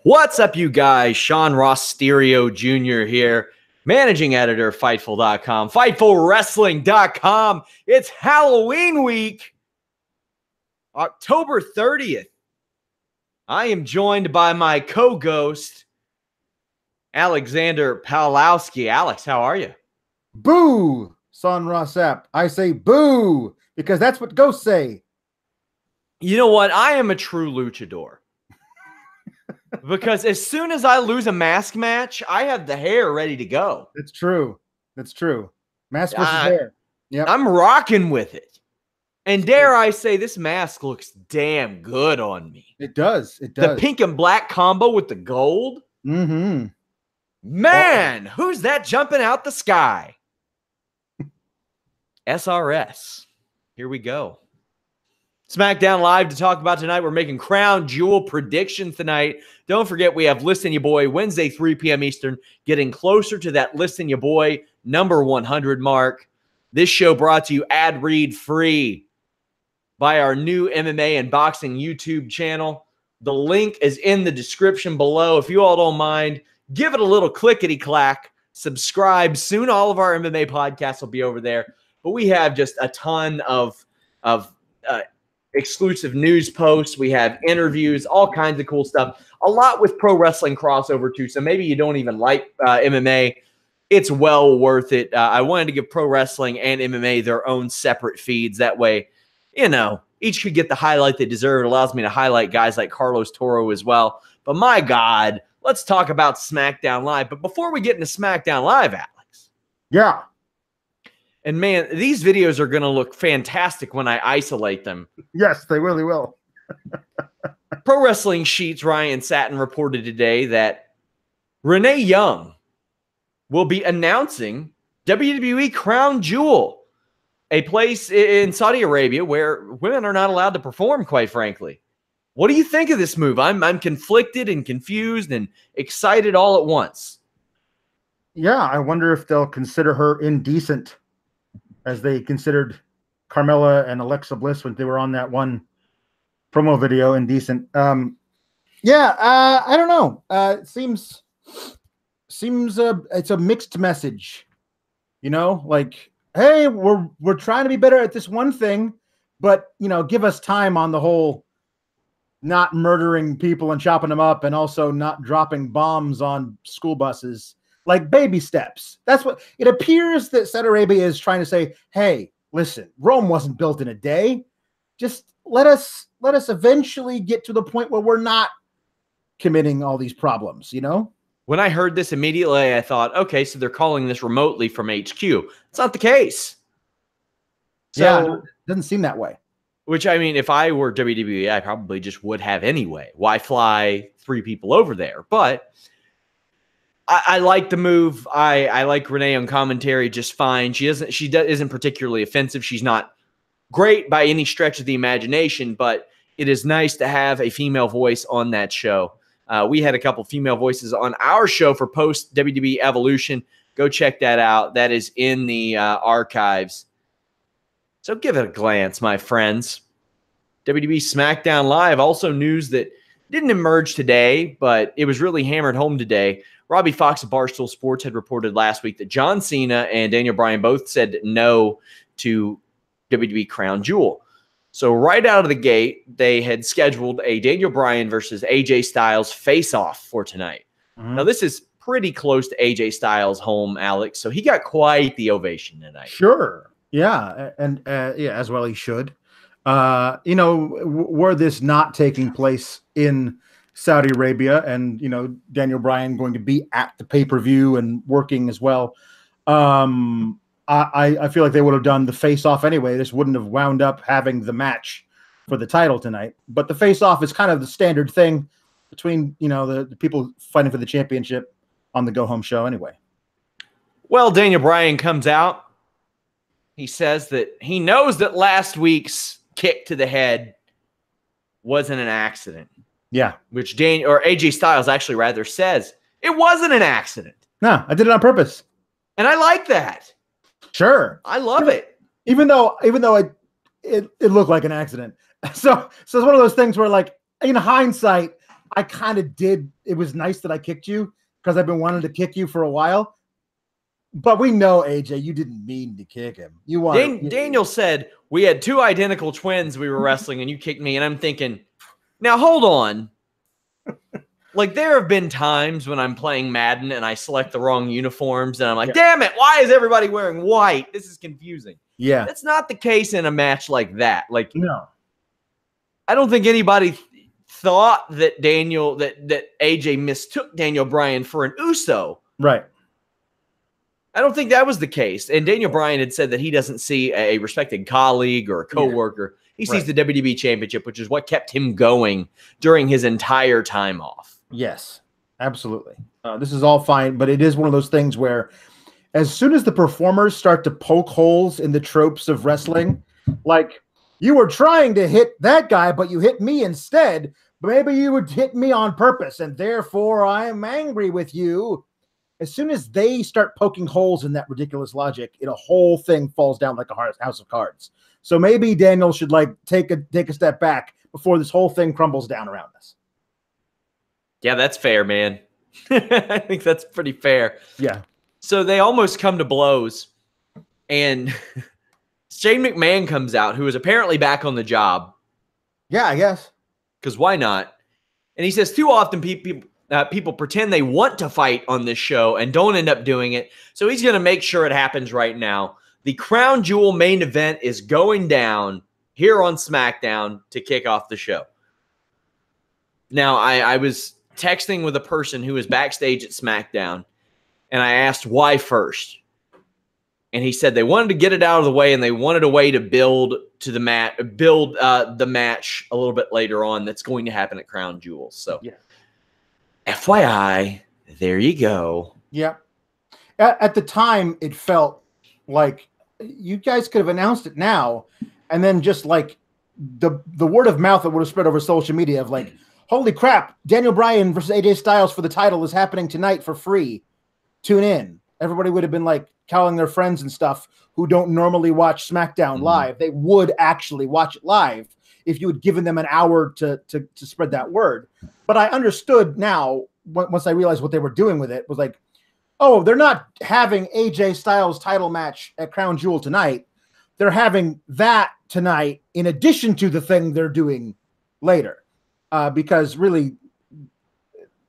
What's up, you guys? Sean Ross Stereo Jr. here, managing editor of Fightful.com, FightfulWrestling.com. It's Halloween week, October 30th. I am joined by my co-ghost, Alexander Pawlowski. Alex, how are you? Boo, Son Ross Sapp. I say boo, because that's what ghosts say. You know what? I am a true luchador. Because as soon as I lose a mask match, I have the hair ready to go. That's true. That's true. Mask versus hair. Yeah, I'm rocking with it. And dare I say, this mask looks damn good on me. It does. It does. The pink and black combo with the gold. Mm-hmm. Man, who's that jumping out the sky? SRS. Here we go. Smackdown Live to talk about tonight. We're making Crown Jewel predictions tonight. Don't forget, we have Listen Ya Boy Wednesday, 3 p.m. Eastern, getting closer to that Listen Ya Boy number 100 mark. This show brought to you ad-read free by our new MMA and boxing YouTube channel. The link is in the description below. If you all don't mind, give it a little clickety-clack. Subscribe. Soon all of our MMA podcasts will be over there. But we have just a ton of exclusive news posts. We have interviews, all kinds of cool stuff. A lot with pro wrestling crossover too. So maybe you don't even like MMA. It's well worth it. I wanted to give pro wrestling and MMA their own separate feeds. That way, you know, each could get the highlight they deserve. It allows me to highlight guys like Carlos Toro as well. But my God, let's talk about SmackDown Live. But before we get into SmackDown Live, Alex. Yeah. And man, these videos are going to look fantastic when I isolate them. Yes, they really will. Pro Wrestling Sheet's Ryan Satin reported today that Renee Young will be announcing WWE Crown Jewel, a place in Saudi Arabia where women are not allowed to perform, quite frankly. What do you think of this move? I'm conflicted and confused and excited all at once. Yeah, I wonder if they'll consider her indecent, as they considered Carmella and Alexa Bliss when they were on that one promo video, indecent. I don't know. It seems it's a mixed message. You know, like, hey, we're trying to be better at this one thing, but you know, give us time on the whole not murdering people and chopping them up, and also not dropping bombs on school buses. Like baby steps. That's what it appears that Saudi Arabia is trying to say. Hey, listen, Rome wasn't built in a day. Just let us eventually get to the point where we're not committing all these problems, you know? When I heard this immediately, I thought, okay, so they're calling this remotely from HQ. It's not the case. So, yeah, it doesn't seem that way. Which, I mean, if I were WWE, I probably just would have anyway. Why fly 3 people over there? But I like the move. I like Renee on commentary just fine. She isn't particularly offensive. She's not great by any stretch of the imagination, but it is nice to have a female voice on that show. We had a couple female voices on our show for post WWE Evolution. Go check that out. That is in the archives. So give it a glance, my friends. WWE Smackdown Live. Also news that didn't emerge today, but it was really hammered home today. Robbie Fox of Barstool Sports had reported last week that John Cena and Daniel Bryan both said no to WWE Crown Jewel. So right out of the gate, they had scheduled a Daniel Bryan versus AJ Styles face-off for tonight. Mm-hmm. Now, this is pretty close to AJ Styles' home, Alex, so he got quite the ovation tonight. Sure. Yeah, and as well he should. You know, were this not taking place in Saudi Arabia, and you know, Daniel Bryan going to be at the pay-per-view and working as well, I feel like they would have done the face-off anyway. This wouldn't have wound up having the match for the title tonight. But the face-off is kind of the standard thing between, you know, the people fighting for the championship on the go-home show anyway. Well, Daniel Bryan comes out. He says that he knows that last week's kick to the head wasn't an accident. Yeah. Which AJ Styles actually rather says it wasn't an accident. No, I did it on purpose. And I like that. Sure. I love it. Even though it looked like an accident. So it's one of those things where, like, in hindsight, I kind of did. It was nice that I kicked you because I've been wanting to kick you for a while. But we know, AJ, you didn't mean to kick him. You want Daniel said we had two identical twins we were wrestling, and you kicked me. And I'm thinking, now hold on. Like, there have been times when I'm playing Madden and I select the wrong uniforms, and I'm like, damn it, why is everybody wearing white? This is confusing. Yeah. That's not the case in a match like that. Like, no. I don't think anybody thought that that AJ mistook Daniel Bryan for an Uso. Right. I don't think that was the case. And Daniel Bryan had said that he doesn't see a respected colleague or a coworker. He sees the WWE Championship, which is what kept him going during his entire time off. Yes, absolutely. This is all fine, but it is one of those things where as soon as the performers start to poke holes in the tropes of wrestling, like you were trying to hit that guy, but you hit me instead, maybe you would hit me on purpose, and therefore I'm angry with you. As soon as they start poking holes in that ridiculous logic, a whole thing falls down like a house of cards. So maybe Daniel should take a step back before this whole thing crumbles down around us. Yeah, that's fair, man. I think that's pretty fair. Yeah. So they almost come to blows, and Shane McMahon comes out, who is apparently back on the job. Yeah, I guess. Because why not? And he says too often people pretend they want to fight on this show and don't end up doing it. So he's going to make sure it happens right now. The Crown Jewel main event is going down here on SmackDown to kick off the show. Now, I was texting with a person who was backstage at SmackDown, and I asked why first. And he said they wanted to get it out of the way, and they wanted a way to build the match a little bit later on that's going to happen at Crown Jewel. So, FYI, there you go. Yeah. At the time, it felt like you guys could have announced it now, and then just like the word of mouth that would have spread over social media of like, holy crap, Daniel Bryan versus AJ Styles for the title is happening tonight for free. Tune in. Everybody would have been like calling their friends and stuff who don't normally watch SmackDown live. They would actually watch it live if you had given them an hour to spread that word. But I understood now, once I realized what they were doing with it, was like, oh, they're not having AJ Styles title match at Crown Jewel tonight. They're having that tonight in addition to the thing they're doing later. Because really,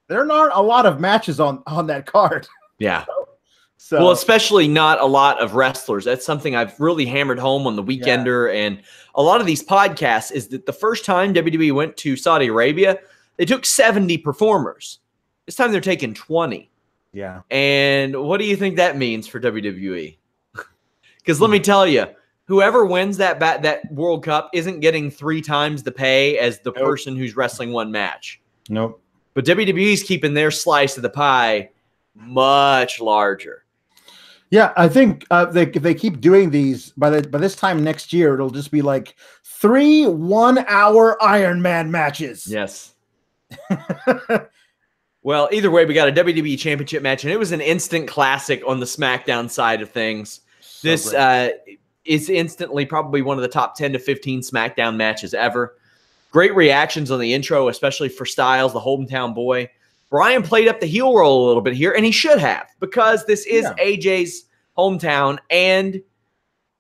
there aren't a lot of matches on that card. Yeah. So, well, especially not a lot of wrestlers. That's something I've really hammered home on the Weekender and a lot of these podcasts is that the first time WWE went to Saudi Arabia, they took 70 performers. This time they're taking 20. Yeah. And what do you think that means for WWE? Because let me tell you, whoever wins that World Cup isn't getting 3 times the pay as the person who's wrestling one match. Nope. But WWE's keeping their slice of the pie much larger. Yeah, I think if they keep doing these by this time next year, it'll just be like 3 1-hour Iron Man matches. Yes. Well, either way, we got a WWE Championship match, and it was an instant classic on the SmackDown side of things. So this is instantly probably one of the top 10 to 15 SmackDown matches ever. Great reactions on the intro, especially for Styles, the hometown boy. Bryan played up the heel role a little bit here, and he should have, because this is AJ's hometown, and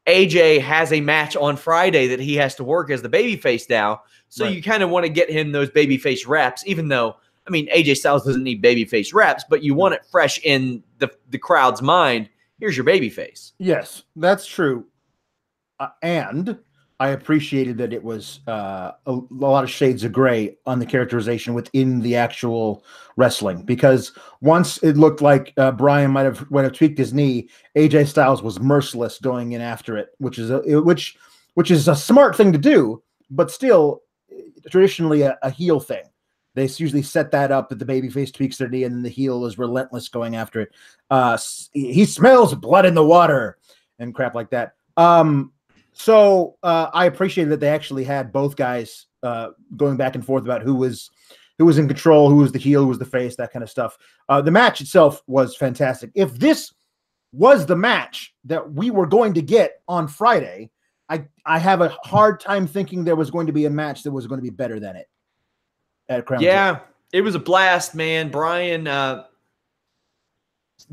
AJ has a match on Friday that he has to work as the babyface now. So you kind of want to get him those babyface reps, even though, I mean, AJ Styles doesn't need babyface reps, but you want it fresh in the crowd's mind. Here's your babyface. Yes, that's true. And I appreciated that it was a lot of shades of gray on the characterization within the actual wrestling, because once it looked like Bryan might have tweaked his knee, AJ Styles was merciless going in after it, which is a smart thing to do, but still traditionally a heel thing. They usually set that up that the babyface tweaks their knee and then the heel is relentless going after it. He smells blood in the water and crap like that. So I appreciated that they actually had both guys going back and forth about who was in control, who was the heel, who was the face, that kind of stuff. The match itself was fantastic. If this was the match that we were going to get on Friday, I have a hard time thinking there was going to be a match that was going to be better than it at Crown Jewel. It was a blast, man. Brian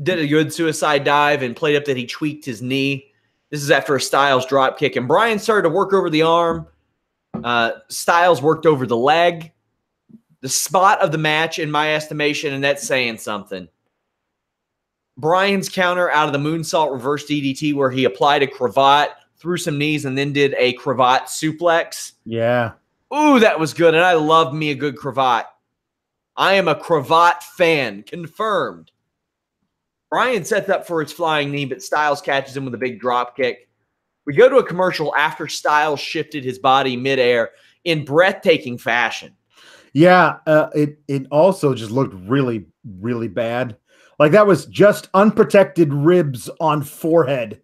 did a good suicide dive and played up that he tweaked his knee. This is after a Styles drop kick, and Brian started to work over the arm. Styles worked over the leg. The spot of the match, in my estimation, and that's saying something. Brian's counter out of the moonsault reverse DDT where he applied a cravat, threw some knees, and then did a cravat suplex. Yeah. Ooh, that was good, and I love me a good cravat. I am a cravat fan, confirmed. Brian sets up for his flying knee, but Styles catches him with a big drop kick. We go to a commercial after Styles shifted his body midair in breathtaking fashion. Yeah, it also just looked really, really bad. Like that was just unprotected ribs on forehead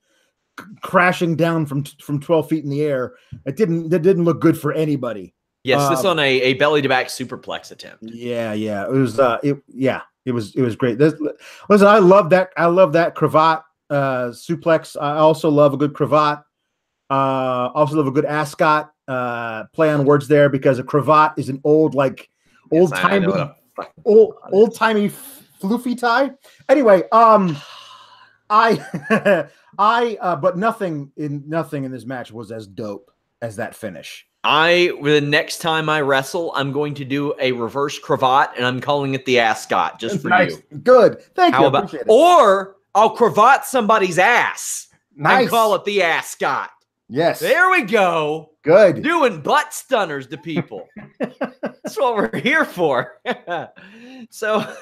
crashing down from 12 feet in the air. That didn't look good for anybody. Yes, this on a belly to back superplex attempt. Yeah. It was great. Listen, I love that cravat suplex. I also love a good cravat. Also love a good ascot. Play on words there because a cravat is an old timey floofy tie. Anyway, but nothing in this match was as dope as that finish. The next time I wrestle, I'm going to do a reverse cravat, and I'm calling it the ascot just for nice. you. Good. Thank you. Appreciate it. Or I'll cravat somebody's ass and call it the ascot. Yes. There we go. Good. Doing butt stunners to people. That's what we're here for. So,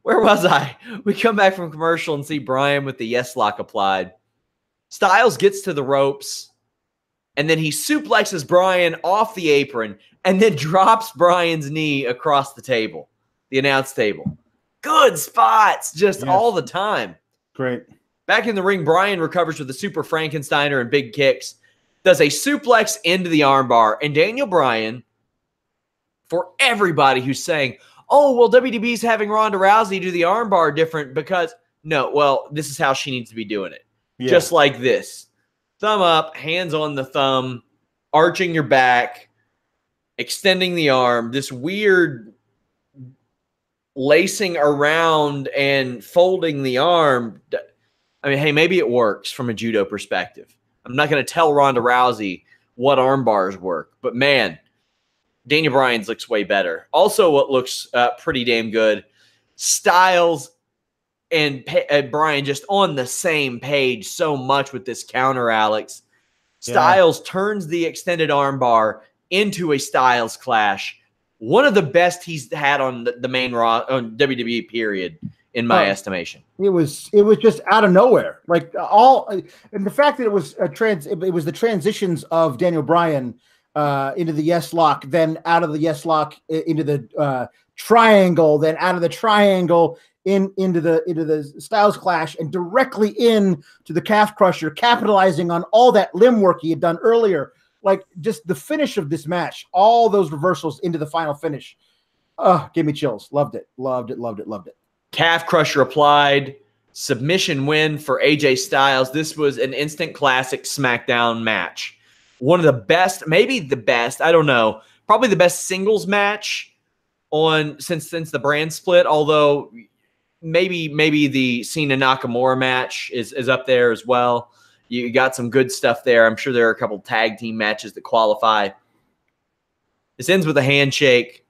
where was I? We come back from commercial and see Brian with the yes lock applied. Styles gets to the ropes. And then he suplexes Brian off the apron and then drops Brian's knee across the table, the announce table. Good spots just all the time. Great. Back in the ring, Brian recovers with a super Frankensteiner and big kicks, does a suplex into the armbar, and Daniel Bryan, for everybody who's saying, oh, well, WWE's having Ronda Rousey do the armbar different because, no, well, this is how she needs to be doing it. Yeah. Just like this. Thumb up, hands on the thumb, arching your back, extending the arm, this weird lacing around and folding the arm. I mean, hey, maybe it works from a judo perspective. I'm not going to tell Ronda Rousey what arm bars work, but man, Daniel Bryan's looks way better. Also, what looks pretty damn good, Styles and Brian just on the same page so much with this counter, Alex. Styles turns the extended armbar into a Styles clash. One of the best he's had on the main on WWE period, in my estimation. It was just out of nowhere. And the fact that it was the transitions of Daniel Bryan into the yes lock, then out of the yes lock into the triangle, then out of the triangle into the Styles clash, and directly in to the calf crusher, capitalizing on all that limb work he had done earlier. Like just the finish of this match, all those reversals into the final finish. Gave me chills. Loved it. Calf crusher applied, submission win for AJ Styles. This was an instant classic SmackDown match. One of the best, maybe the best, I don't know, probably the best singles match since the brand split, although maybe the Cena Nakamura match is up there as well. You got some good stuff there. I'm sure there are a couple tag team matches that qualify. This ends with a handshake.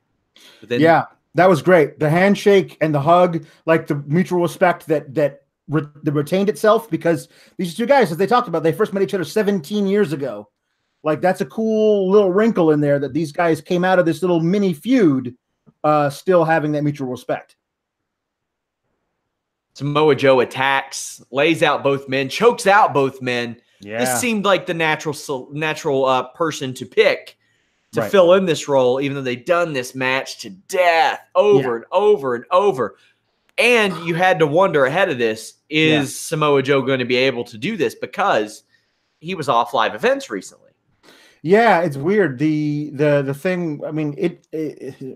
Yeah, that was great. The handshake and the hug, like the mutual respect that retained itself, because these two guys, as they talked about, they first met each other 17 years ago. Like that's a cool little wrinkle in there that these guys came out of this little mini feud still having that mutual respect. Samoa Joe attacks, lays out both men, chokes out both men. Yeah. This seemed like the natural person to pick to fill in this role, even though they've done this match to death over and over and over. And you had to wonder ahead of this, is Samoa Joe going to be able to do this? Because he was off live events recently. Yeah, it's weird. The thing, I mean, it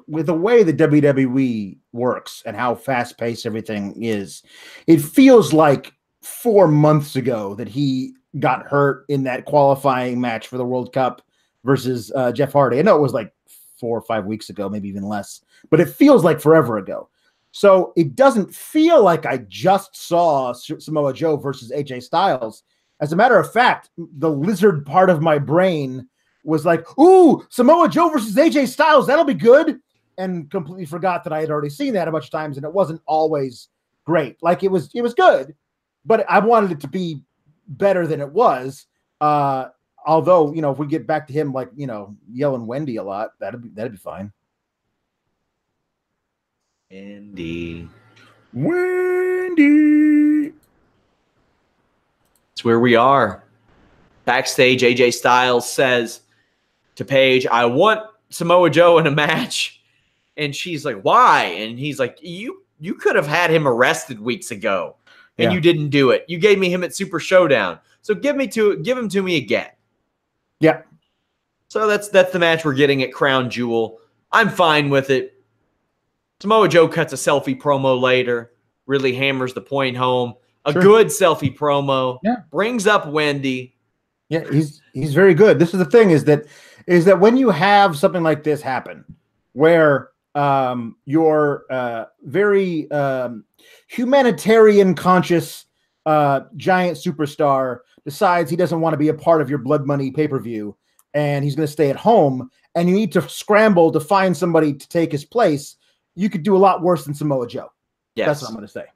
with the way the WWE works and how fast paced everything is, it feels like 4 months ago that he got hurt in that qualifying match for the World Cup versus Jeff Hardy. I know it was like 4 or 5 weeks ago, maybe even less, but it feels like forever ago. So it doesn't feel like I just saw Samoa Joe versus AJ Styles. As a matter of fact, the lizard part of my brain was like, ooh, Samoa Joe versus AJ Styles, that'll be good. And completely forgot that I had already seen that a bunch of times, and it wasn't always great. Like it was good, but I wanted it to be better than it was. Although, if we get back to him, like, yelling Wendy a lot, that'd be fine. Wendy. It's where we are. Backstage, AJ Styles says to Paige, I want Samoa Joe in a match. And she's like, why? And he's like, you could have had him arrested weeks ago, and you didn't do it. You gave me him at Super Showdown. So give him to me again. Yeah. So that's the match we're getting at Crown Jewel. I'm fine with it. Samoa Joe cuts a selfie promo later, really hammers the point home. A good selfie promo. Yeah. Brings up Wendy. Yeah, he's very good. This is the thing is that when you have something like this happen, where your very humanitarian conscious giant superstar decides he doesn't want to be a part of your blood money pay-per-view, and he's going to stay at home, and you need to scramble to find somebody to take his place, you could do a lot worse than Samoa Joe. Yes. That's what I'm going to say.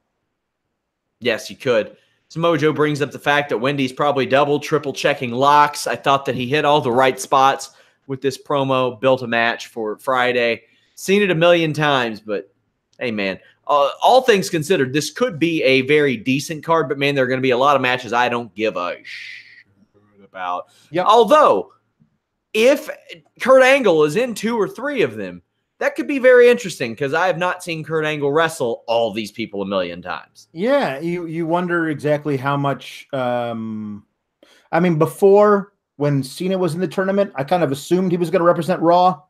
Yes, you could. Samoa Joe brings up the fact that Wendy's probably double, triple checking locks. I thought that he hit all the right spots with this promo, built a match for Friday. Seen it a million times, but hey, man, all things considered, this could be a very decent card, but man, there are going to be a lot of matches I don't give a shit about. Yep. Although, if Kurt Angle is in 2 or 3 of them, that could be very interesting because I have not seen Kurt Angle wrestle all these people a million times. Yeah, you wonder exactly how much. Before when Cena was in the tournament, I kind of assumed he was going to represent Raw.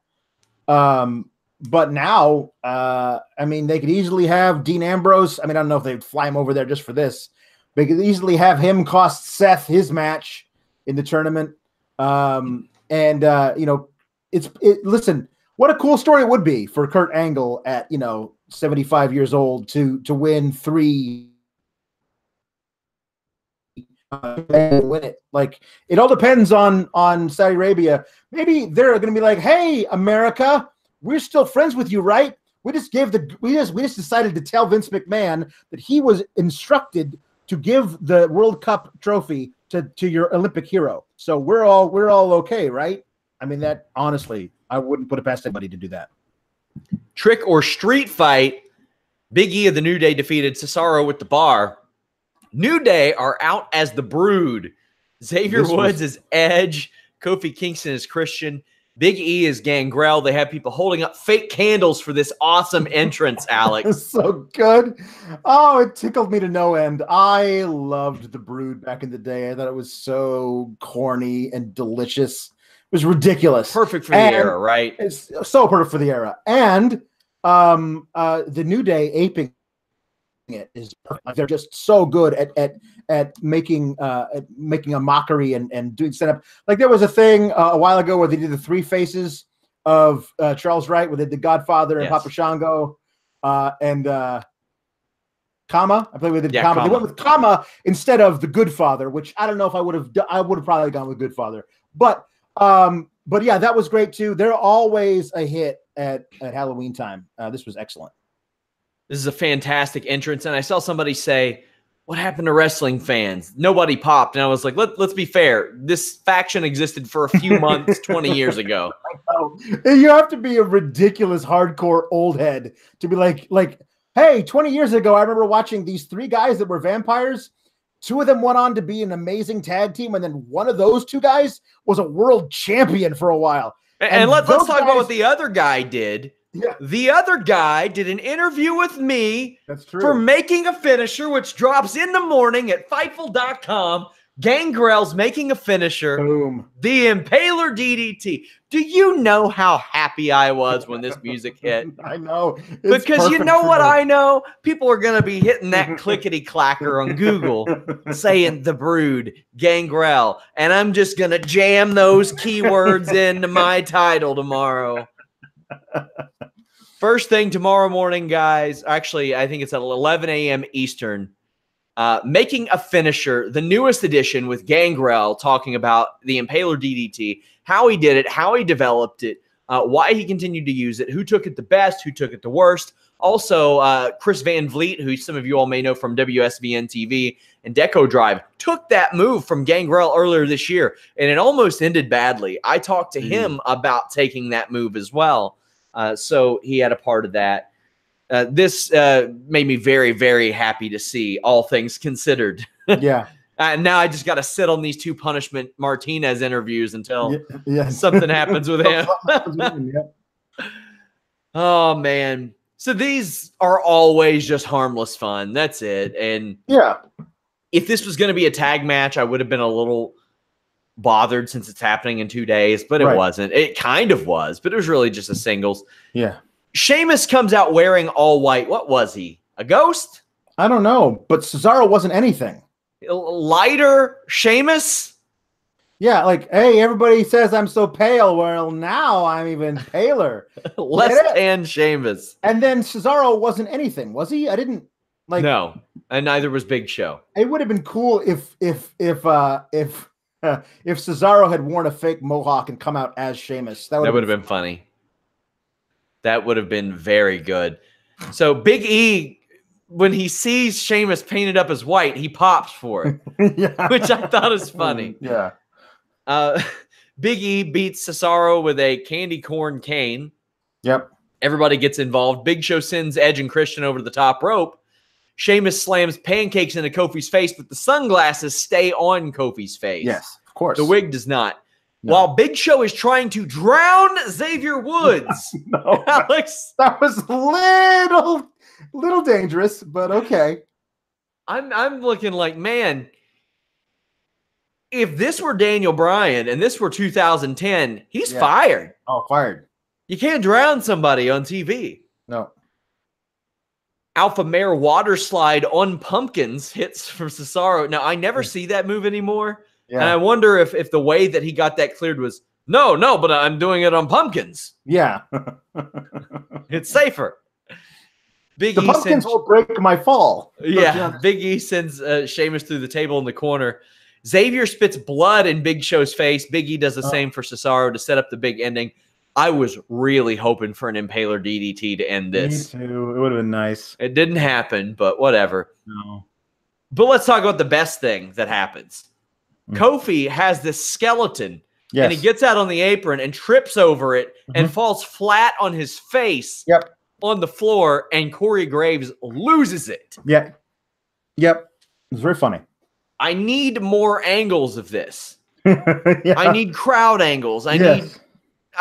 But now, they could easily have Dean Ambrose. I don't know if they'd fly him over there just for this. They could easily have him cost Seth his match in the tournament. Listen. What a cool story it would be for Kurt Angle at 75 years old to win 3 and win it. Like, it all depends on Saudi Arabia. Maybe they're going to be like, "Hey, America, we're still friends with you, right? We just decided to tell Vince McMahon that he was instructed to give the World Cup trophy to your Olympic hero. So we're all okay, right?" That honestly, I wouldn't put it past anybody to do that. Trick or street fight. Big E of the New Day defeated Cesaro with the bar. New Day are out as the Brood. Xavier Woods is Edge. Kofi Kingston is Christian. Big E is Gangrel. They have people holding up fake candles for this awesome entrance, Alex. It's so good. Oh, it tickled me to no end. I loved the Brood back in the day. I thought it was so corny and delicious. It was ridiculous. Perfect for the era, right? It's so perfect for the era. And the New Day aping it is perfect. Like, they're just so good at making a mockery and doing setup. Like, there was a thing a while ago where they did the 3 faces of Charles Wright, where they did Godfather and Papa Shango and Kama. I believe they did Kama. They went with Kama instead of the Good Father, which I don't know if I would have probably gone with Good Father. But yeah, that was great too. They're always a hit at Halloween time. This was excellent. This is a fantastic entrance. And I saw somebody say, what happened to wrestling fans? Nobody popped. And I was like, let's be fair. This faction existed for a few months, 20 years ago. You have to be a ridiculous hardcore old head to be like, hey, 20 years ago, I remember watching these 3 guys that were vampires. 2 of them went on to be an amazing tag team, and then one of those 2 guys was a world champion for a while. And let's talk about what the other guy did. Yeah. The other guy did an interview with me for making a finisher, which drops in the morning at Fightful.com. Gangrel's making a finisher. Boom. The Impaler DDT. Do you know how happy I was when this music hit? I know. Because you know what I know? People are going to be hitting that clickety-clacker on Google saying The Brood, Gangrel, and I'm just going to jam those keywords into my title tomorrow. First thing tomorrow morning, guys. Actually, I think it's at 11 a.m. Eastern. Making a finisher, the newest edition with Gangrel talking about the Impaler DDT, how he did it, how he developed it, why he continued to use it, who took it the best, who took it the worst. Also, Chris Van Vliet, who some of you all may know from WSVN TV and Deco Drive, took that move from Gangrel earlier this year, and it almost ended badly. I talked to him about taking that move as well, so he had a part of that. This made me very, very happy to see, all things considered. Yeah. Now I just got to sit on these two Punishment Martinez interviews until something happens with him. Oh, man. So these are always just harmless fun. That's it. And if this was going to be a tag match, I would have been a little bothered since it's happening in 2 days, but it wasn't. It kind of was, but it was really just a singles. Yeah. Sheamus comes out wearing all white. What was he? A ghost? I don't know, but Cesaro wasn't anything. Lighter Sheamus? Yeah, like, hey, everybody says I'm so pale. Well, now I'm even paler. Less than Sheamus. And then Cesaro wasn't anything, was he? I didn't like. No, and neither was Big Show. It would have been cool if Cesaro had worn a fake mohawk and come out as Sheamus. That would have been funny. That would have been very good. So Big E, when he sees Sheamus painted up as white, he pops for it, which I thought was funny. Yeah. Big E beats Cesaro with a candy corn cane. Yep. Everybody gets involved. Big Show sends Edge and Christian over the top rope. Sheamus slams pancakes into Kofi's face, but the sunglasses stay on Kofi's face. Yes, of course. The wig does not. No. While Big Show is trying to drown Xavier Woods. No, Alex, that was little dangerous, but okay. I'm looking like, man, if this were Daniel Bryan and this were 2010, he's fired. Oh, fired. You can't drown somebody on TV. No. Alpha Mare water slide on pumpkins hits for Cesaro. Now, I never see that move anymore. Yeah. And I wonder if the way that he got that cleared was, no, but I'm doing it on pumpkins. Yeah. It's safer. The pumpkins will break my fall. Yeah. Big E sends Sheamus through the table in the corner. Xavier spits blood in Big Show's face. Big E does the same for Cesaro to set up the big ending. I was really hoping for an Impaler DDT to end this. Me too. It would have been nice. It didn't happen, but whatever. No. But let's talk about the best thing that happens. Kofi has this skeleton, and he gets out on the apron and trips over it and falls flat on his face on the floor, and Corey Graves loses it. Yeah. Yep. It's very funny. I need more angles of this. I need crowd angles. I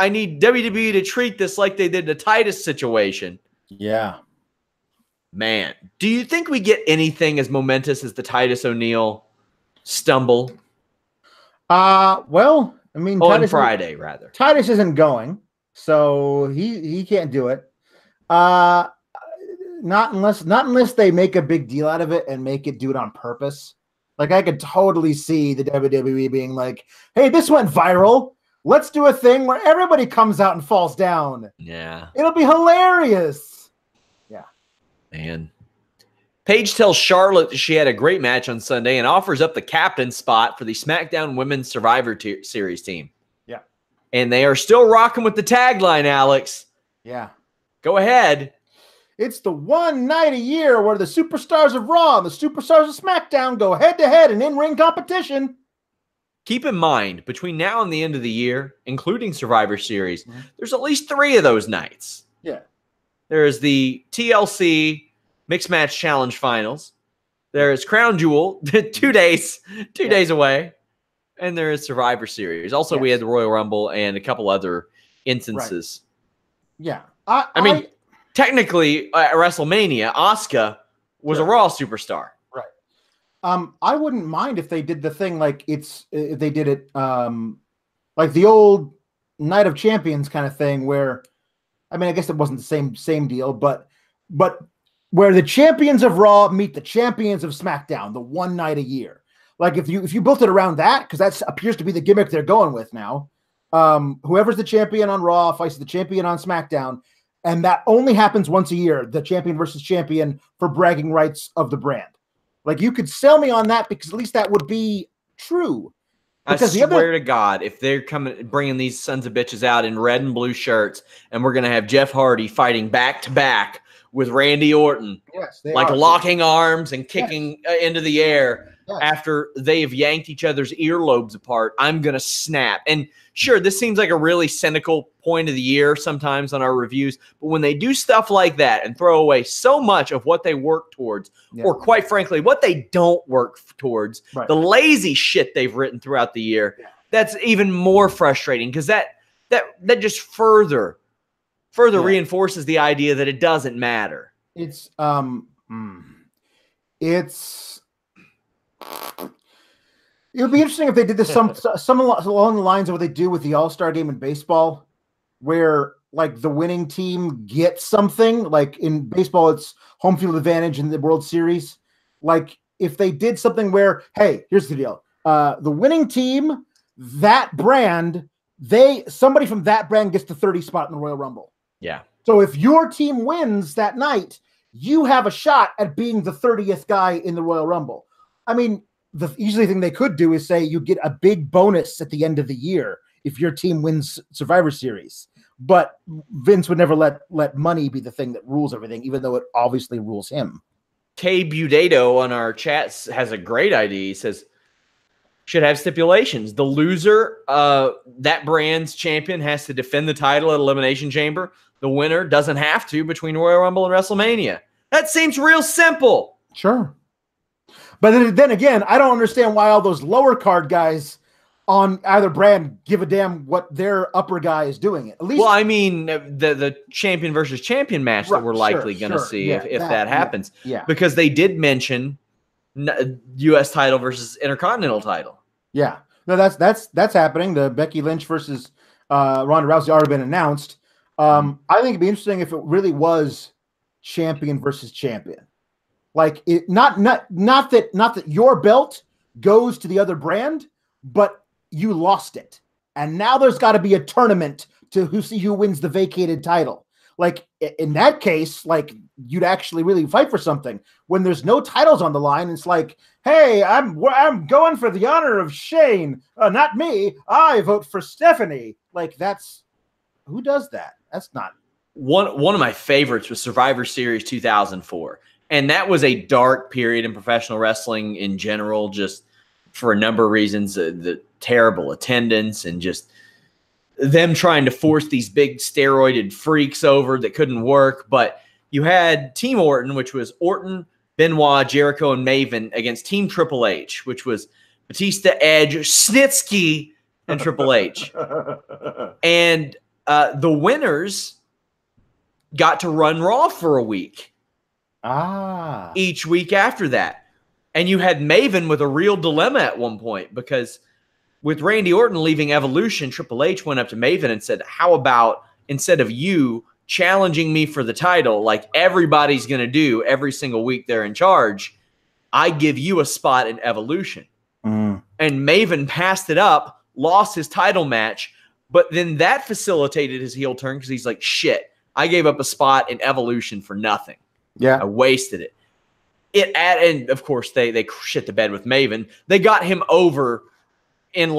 need WWE to treat this like they did the Titus situation. Yeah. Man, do you think we get anything as momentous as the Titus O'Neil stumble? Well, I mean, on Friday, rather. Titus isn't going, so he can't do it. Not unless they make a big deal out of it and make it do it on purpose. Like, I could totally see the WWE being like, hey, this went viral. Let's do a thing where everybody comes out and falls down. Yeah. It'll be hilarious. Yeah. Man. Paige tells Charlotte she had a great match on Sunday and offers up the captain spot for the SmackDown Women's Survivor Series team. Yeah. And they are still rocking with the tagline, Alex. Yeah. Go ahead. It's the one night a year where the superstars of Raw and the superstars of SmackDown go head-to-head in in-ring competition. Keep in mind, between now and the end of the year, including Survivor Series, there's at least 3 of those nights. Yeah. There is the TLC Mixed Match Challenge Finals. There is Crown Jewel, 2 days away. And there is Survivor Series. Also, we had the Royal Rumble and a couple other instances. Right. Yeah. I mean, technically, at WrestleMania, Asuka was a Raw superstar. Right. I wouldn't mind if they did the thing like if they did it like the old Night of Champions kind of thing where, I mean, I guess it wasn't the same deal, but where the champions of Raw meet the champions of SmackDown, the one night a year. Like if you built it around that, because that appears to be the gimmick they're going with now. Whoever's the champion on Raw fights the champion on SmackDown. And that only happens once a year, the champion versus champion for bragging rights of the brand. Like, you could sell me on that because at least that would be true. Because I swear to God, if they're bringing these sons of bitches out in red and blue shirts, and we're going to have Jeff Hardy fighting back to back with Randy Orton, locking arms and kicking into the air after they have yanked each other's earlobes apart, I'm going to snap. And sure, this seems like a really cynical point of the year sometimes on our reviews, but when they do stuff like that and throw away so much of what they work towards, or quite frankly, what they don't work towards, the lazy shit they've written throughout the year, that's even more frustrating because that just further reinforces the idea that it doesn't matter. It would be interesting if they did this some along the lines of what they do with the All-Star game in baseball, where like the winning team gets something. Like in baseball, it's home field advantage in the World Series. Like if they did something where, hey, here's the deal: the winning team, that brand, somebody from that brand gets the 30 spot in the Royal Rumble. Yeah. So if your team wins that night, you have a shot at being the 30th guy in the Royal Rumble. I mean, the easy thing they could do is say you get a big bonus at the end of the year if your team wins Survivor Series. But Vince would never let money be the thing that rules everything, even though it obviously rules him. Kay Budato on our chats has a great idea. He says, should have stipulations. The loser, that brand's champion, has to defend the title at Elimination Chamber. The winner doesn't have to between Royal Rumble and WrestleMania. That seems real simple. Sure. But then again, I don't understand why all those lower card guys on either brand give a damn what their upper guy is doing. At least, well, I mean, the champion versus champion match that we're likely going to see if that happens. Yeah. Because they did mention U.S. title versus Intercontinental title. Yeah. No, that's happening. The Becky Lynch versus Ronda Rousey already been announced. I think it'd be interesting if it really was champion versus champion. Like it, not that your belt goes to the other brand, but you lost it, and now there's got to be a tournament to see who wins the vacated title. Like in that case, like you'd actually really fight for something. When there's no titles on the line, it's like, hey, I'm going for the honor of Shane, not me. I vote for Stephanie. Like who does that? That's not one of my favorites was Survivor Series 2004. And that was a dark period in professional wrestling in general, just for a number of reasons, the terrible attendance and just them trying to force these big steroided freaks over that couldn't work. But you had Team Orton, which was Orton, Benoit, Jericho, and Maven against Team Triple H, which was Batista, Edge, Snitsky, and Triple H. And the winners got to run Raw for a week. Each week after that. And you had Maven with a real dilemma at one point, because with Randy Orton leaving Evolution, Triple H went up to Maven and said, how about instead of you challenging me for the title like everybody's going to do every single week they're in charge, I give you a spot in Evolution. And Maven passed it up, lost his title match, but then that facilitated his heel turn because he's like, shit, I gave up a spot in Evolution for nothing. Yeah, I wasted it. And of course they shit the bed with Maven. They got him over in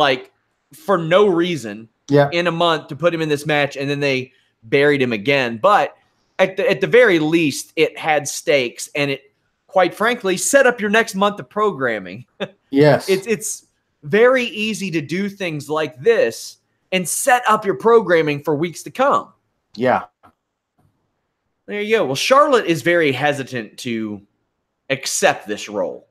for no reason in a month to put him in this match, and then they buried him again. But at the very least, it had stakes, and it, quite frankly, set up your next month of programming. Yes, it's very easy to do things like this and set up your programming for weeks to come. Yeah. There you go. Well, Charlotte is very hesitant to accept this role.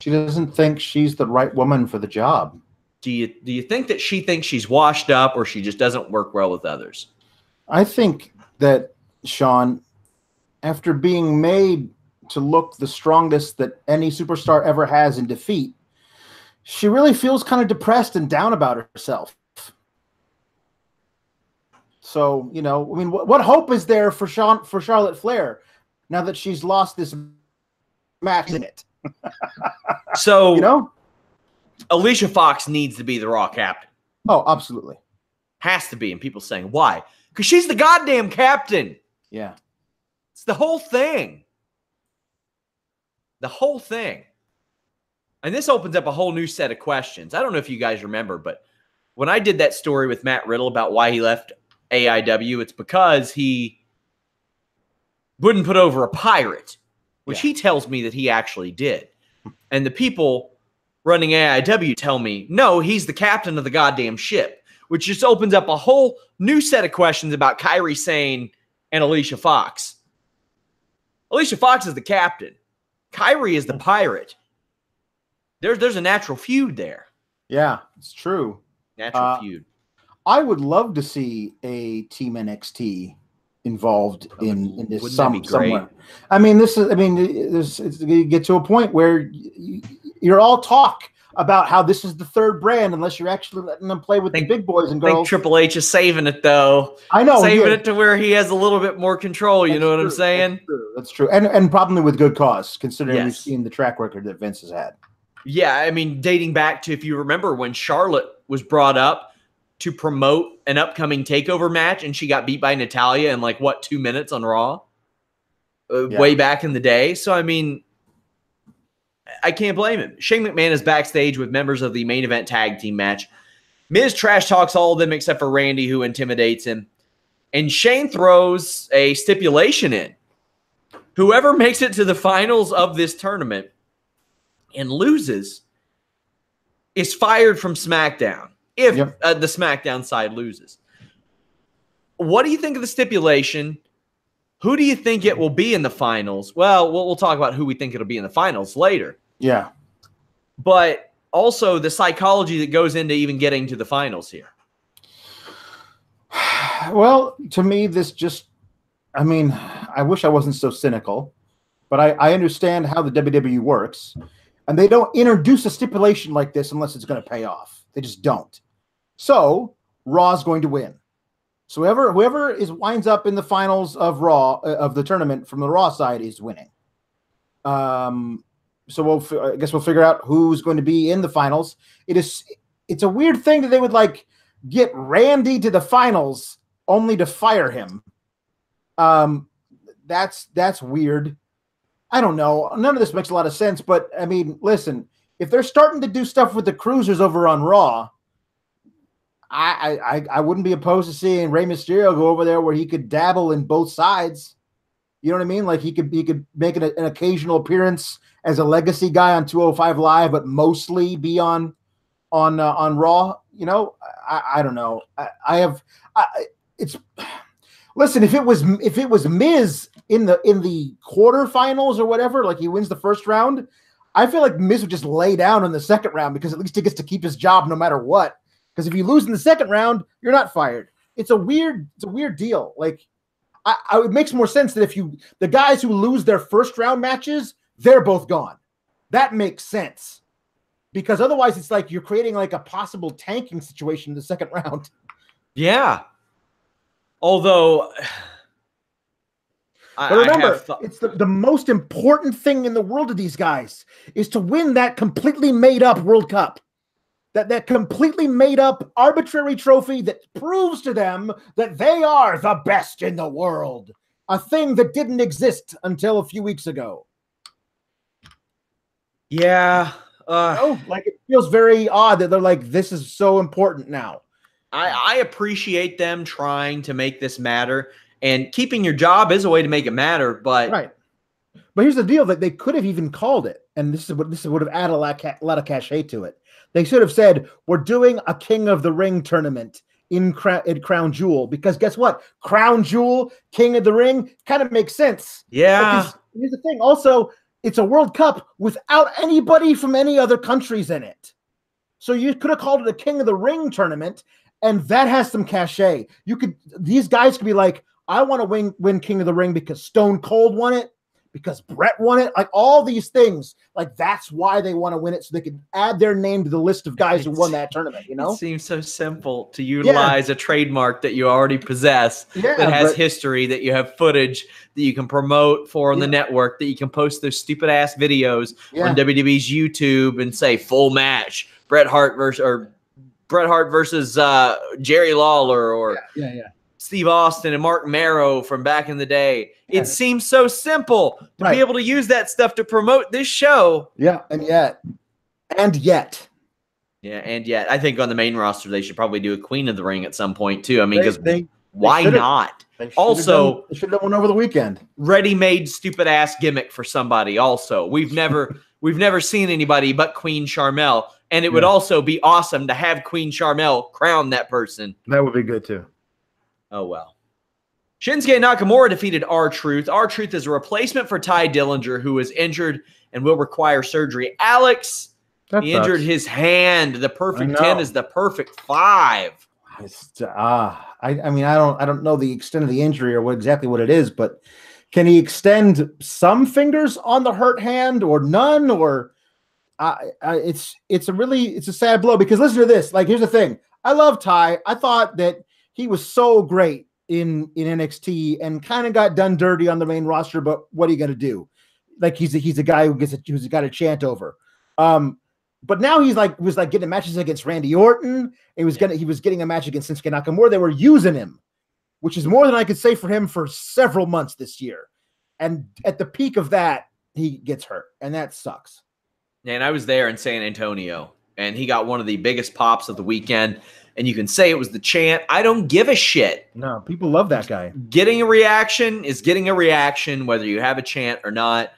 She doesn't think she's the right woman for the job. Do you think that she thinks she's washed up, or she just doesn't work well with others? I think that, Sean, after being made to look the strongest that any superstar ever has in defeat, she really feels kind of depressed and down about herself. So, I mean, what hope is there for Charlotte Flair now that she's lost this match in it? So, Alicia Fox needs to be the Raw captain. Oh, absolutely. Has to be. And people saying, why? Because she's the goddamn captain. Yeah. It's the whole thing. The whole thing. And this opens up a whole new set of questions. I don't know if you guys remember, but when I did that story with Matt Riddle about why he left AIW, it's because he wouldn't put over a pirate, which he tells me that he actually did. And the people running AIW tell me, no, he's the captain of the goddamn ship, which just opens up a whole new set of questions about Kairi Sane and Alicia Fox. Alicia Fox is the captain. Kairi is the pirate. There's a natural feud there. Yeah, it's true. Natural feud. I would love to see a Team NXT involved in this somewhere. I mean, you get to a point where you're all talk about how this is the third brand, unless you're actually letting them play with the big boys and girls. I think Triple H is saving it, though. I know. Saving it to where he has a little bit more control. You know what I'm saying? That's true. And probably with good cause, considering we've seen the track record that Vince has had. Yeah, I mean, dating back to, if you remember, when Charlotte was brought up to promote an upcoming takeover match, and she got beat by Natalya in 2 minutes on Raw? Way back in the day. So, I mean, I can't blame him. Shane McMahon is backstage with members of the main event tag team match. Miz trash talks all of them except for Randy, who intimidates him. And Shane throws a stipulation in. Whoever makes it to the finals of this tournament and loses is fired from SmackDown if the SmackDown side loses. What do you think of the stipulation? Who do you think it will be in the finals? Well, we'll talk about who we think it'll be in the finals later. Yeah. But also the psychology that goes into even getting to the finals here. Well, to me, I mean, I wish I wasn't so cynical, but I understand how the WWE works. And they don't introduce a stipulation like this unless it's going to pay off. They just don't. So Raw's going to win. So whoever winds up in the finals of Raw of the tournament from the Raw side is winning. So I guess we'll figure out who's going to be in the finals. It's a weird thing that they would get Randy to the finals only to fire him. That's weird. I don't know. None of this makes a lot of sense, but I mean, listen, if they're starting to do stuff with the cruisers over on Raw, I wouldn't be opposed to seeing Rey Mysterio go over there where he could dabble in both sides. You know what I mean? Like he could make an occasional appearance as a legacy guy on 205 Live, but mostly be on Raw. You know, I don't know. Listen, if it was Miz in the quarterfinals or whatever, like he wins the first round, I feel like Miz would just lay down in the second round because at least he gets to keep his job no matter what. Because if you lose in the second round, you're not fired. It's a weird deal. Like, it makes more sense that the guys who lose their first round matches, they're both gone. That makes sense. Because otherwise it's like you're creating like a possible tanking situation in the second round. Yeah. Although, but remember, it's the most important thing in the world to these guys is to win that completely made up World Cup. That completely made up arbitrary trophy that proves to them that they are the best in the world. A thing that didn't exist until a few weeks ago. Yeah. Like it feels very odd that they're like, this is so important now. I appreciate them trying to make this matter, and keeping your job is a way to make it matter. But right. But here's the deal: that they could have even called it, and this would have added a lot of cachet to it. They should have said, "We're doing a King of the Ring tournament in Crown Jewel," because guess what? Crown Jewel, King of the Ring, kind of makes sense. Yeah. Here's the thing. Also, it's a World Cup without anybody from any other countries in it. So you could have called it a King of the Ring tournament. And that has some cachet. These guys could be like, I want to win King of the Ring because Stone Cold won it, because Brett won it, like all these things. Like that's why they want to win it, so they can add their name to the list of guys who won that tournament. You know, it seems so simple to utilize a trademark that you already possess that has history, that you have footage that you can promote for on the network, that you can post those stupid ass videos on WWE's YouTube and say full match, Bret Hart versus Jerry Lawler, or Steve Austin and Mark Marrow from back in the day. Yeah. It seems so simple to be able to use that stuff to promote this show. Yeah, and yet. Yeah, and yet. I think on the main roster, they should probably do a Queen of the Ring at some point, too. I mean, because why not? They should have done one over the weekend. Ready-made stupid-ass gimmick for somebody also. We've never seen anybody but Queen Sharmell, and it would also be awesome to have Queen Sharmell crown that person. That would be good, too. Oh, well. Shinsuke Nakamura defeated R-Truth. R-Truth is a replacement for Ty Dillinger, who is injured and will require surgery. Alex, he injured his hand. The perfect 10 is the perfect 5. I mean, I don't know the extent of the injury or exactly what it is, but can he extend some fingers on the hurt hand or none? Or it's a sad blow, because listen to this. Like, here's the thing. I love Ty. I thought that he was so great in NXT and kind of got done dirty on the main roster, but what are you going to do? Like, he's a guy who's got a chant over. But now he was getting matches against Randy Orton. He was getting a match against Shinsuke Nakamura. They were using him, which is more than I could say for him for several months this year. And at the peak of that, he gets hurt, and that sucks. And I was there in San Antonio, and he got one of the biggest pops of the weekend. And you can say it was the chant. I don't give a shit. No, people love that guy. Getting a reaction is getting a reaction, whether you have a chant or not.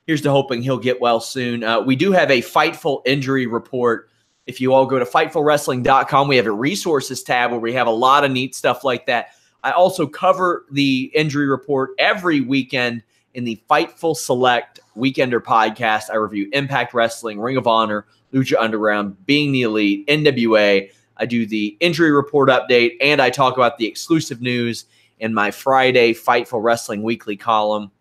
Here's to hoping he'll get well soon. We do have a Fightful injury report. If you all go to FightfulWrestling.com, we have a resources tab where we have a lot of neat stuff like that. I also cover the injury report every weekend in the Fightful Select Weekender podcast. I review Impact Wrestling, Ring of Honor, Lucha Underground, Being the Elite, NWA. I do the injury report update, and I talk about the exclusive news in my Friday Fightful Wrestling weekly column.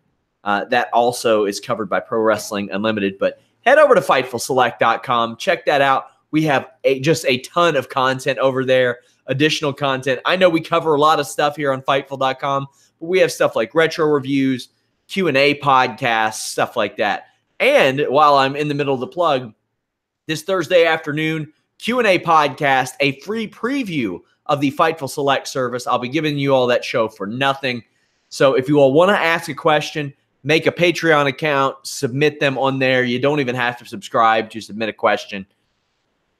That also is covered by Pro Wrestling Unlimited. But head over to FightfulSelect.com. Check that out. We have just a ton of content over there, additional content. I know we cover a lot of stuff here on Fightful.com, but we have stuff like retro reviews, Q&A podcasts, stuff like that. And while I'm in the middle of the plug, this Thursday afternoon, Q&A podcast, a free preview of the Fightful Select service. I'll be giving you all that show for nothing. So if you all want to ask a question, make a Patreon account, submit them on there. You don't even have to subscribe to submit a question.